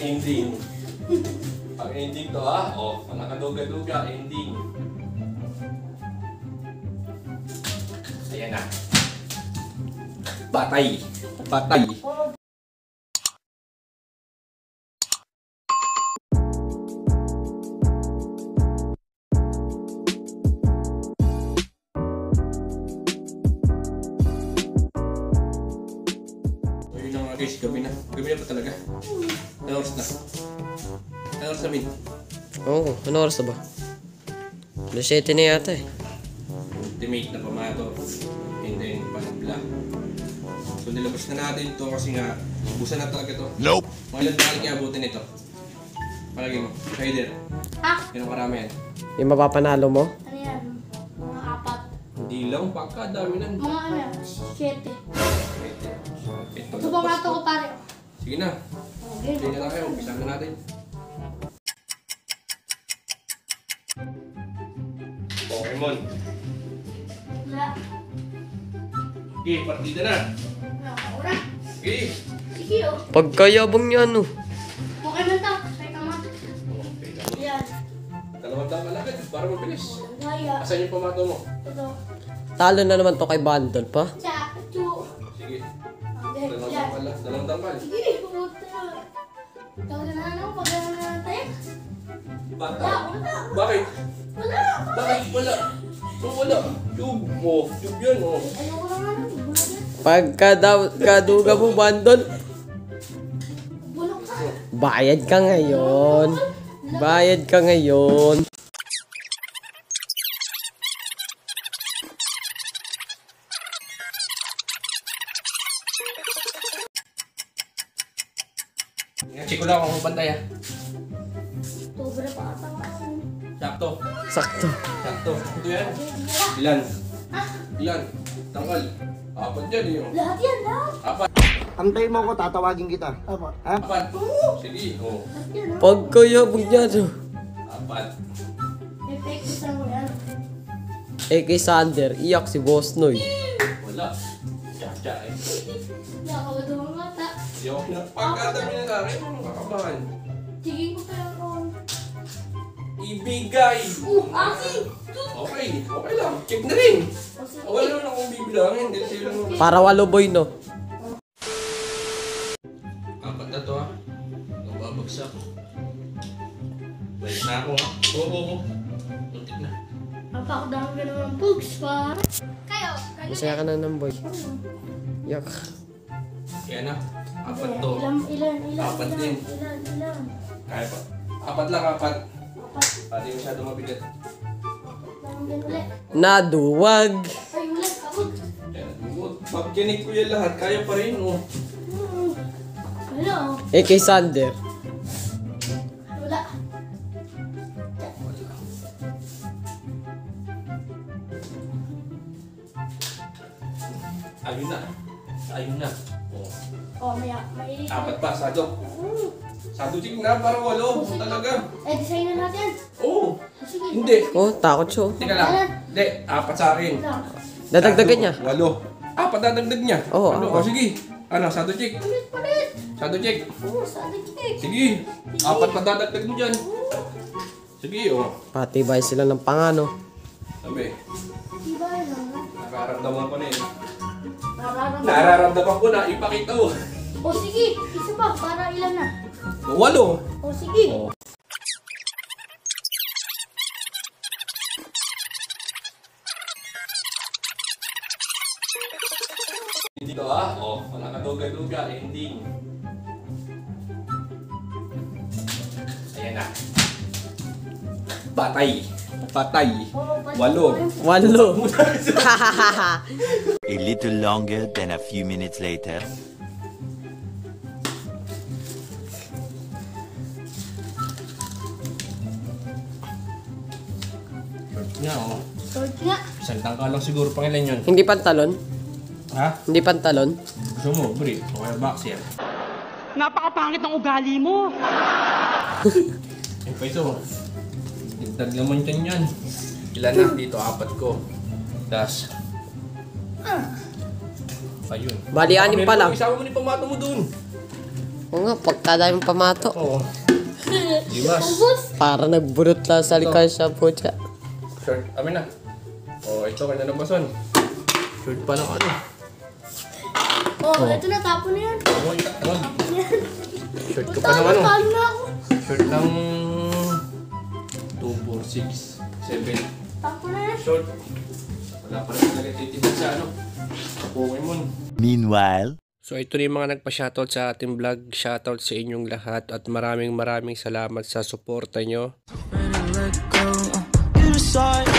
ending. Ang ending to ha. O, ang nakaduga-duga, ending. Ayan na. Patay. Patay. Guys, gabi na. Gabi na pa talaga. Ano oras na? Ano oras na, Min? Oo, ano oras na ba? 7 na yata eh. Ultimate na pamato. And then, panabla. So, nilabas na natin ito kasi nga, busan na talaga ito. Nope! Mga ilan bakal kaya abutin ito? Palagi mo. Rider. Ha? Yan ang karami yan. Yung mapapanalo mo? Ano yan? Mga 4. Hindi lang, baka dami nan. Mga ano yan? 7. Ito Ito ba ko pare? Sige na. Okay. Sige na tayo. Umpisa na natin. Pokemon. Wala. Okay, partida na. Wala. Okay. Sige oh. Pagkayabang niya ano. Okay man to. Try ka man. Okay, tapos. Yan. Dalawang dang kalagad para mabilis. Walang gaya. Asan yung pamato mo? Ito. Talo na naman to kay Bandol pa. Tsa. Chu. Sige. Okay. Dalawang Yan. dangkal lang. Dalawang dangkal. Sige. Purot na. Tawag na ano? Pagano na tayo? Bata. Wala. Bakit? Wala. Bakit wala? So wala. Tube mo. Tube yan oh. Ayoko na nga. Pagkaduga mo Bandol, Bulok ka. bayad ka ngayon. Bayad ka ngayon. Check ko lang kung bantay ha. Sobra pa ata ako. Sakto. Sakto. Sakto. Ito yan. Ilan? Ilan? Tangkal. Apat yan eh. Lahat yan, lahat. Apat. Antayin mo ako, tatawagin kita. Ha? Apat. Sige. Oh. Lahat yan, ha? Pagkayabang niya ano. Apat. Effect isa mo yan. Eh kay Sander, iyak si Boss Noy. Wala. Tsa-tsa eh. Nakakawagawa nga ta. Yok na. Pagkadami na sa akin, anong kakabahan? Tigil ko pa yung ron. Ibigay. Aking! Okay. Okay lang. Check na rin. O sige. Wala naman akong bibilangin. Dahil sila mo. Para walo boy no. Apat na to ha. Nababagsak. Balik na ako ha. Oo. Muntik na. Napakadami ka naman bugs, pare. Kayo, Masaya ka na ng boy. Yak. Yan na. Apat to. Ilan? Apat din. Ilan? Kaya pa. Apat lang, apat. Apat. Pati masyado mabigat. Lang din ulit. Naduwag. Ay, ulit. Abot. Yan. Pag kinig ko yan lahat, kaya pa rin oh. Wala, oh. Eh kay Sander. Wala. Ayun na. Ayun na. Oh. Oh, may... Apat pa, sado. Sado chik na, para walo. Talaga. Eh, design na natin. Oo. Sige. Hindi. Oh, takot siya. oh. Teka lang. Hindi, apat sa akin. Lang. Dadagdagan niya. Walo. Apat dadagdag niya. Oo, Ano? oo. Oh, sige. Ano, sado chik. Palit. Sado chik. Oo, sa adik. Sige. Apat pa dadagdag mo dyan. Sige, oh. Patibay sila ng pangano. Sabi, Diba lang? nararamdaman ko na eh. Nararamdaman. Nararamdaman ko na, ipakita mo. O sige, isa pa, para ilan na? Walo. O sige. Oh. Dito ah, oh, wala kaduga-duga, ending. Ayan na. Patay. Patay. Walo. Walo. A little longer than a few minutes later. Nga oh. Sword nga. Isang tangka lang siguro pangilan yun. Hindi pantalon? Ha? Hindi pantalon? Gusto mo, Bri? O kaya boxer? Napakapangit ng ugali mo! Yung peso. Dagdag naman dyan yan. Ilan na? Dito, apat ko. Das. Ayun. Bali, anim pa lang. Isama mo ni pamato mo dun. Oo nga, pagkadaming pamato. Oo. Dimas. Para nagbunot lang sa likod sa putya. Short. Amin na. Oh, ito kanya nabason. Short pa ng ano. Oh, ito na, tapo na yan. Oh, tawag. Tapo na yan. Short ka pa ng ano. Talo na ako. Short ng 2, 4, 6, 7. Tapo na yan. Short. Wala pa rin talaga titipid sa ano. Sa Pokemon. Meanwhile, So ito na yung mga nagpa-shoutout sa ating vlog. Shoutout sa inyong lahat at maraming salamat sa suporta nyo. You decide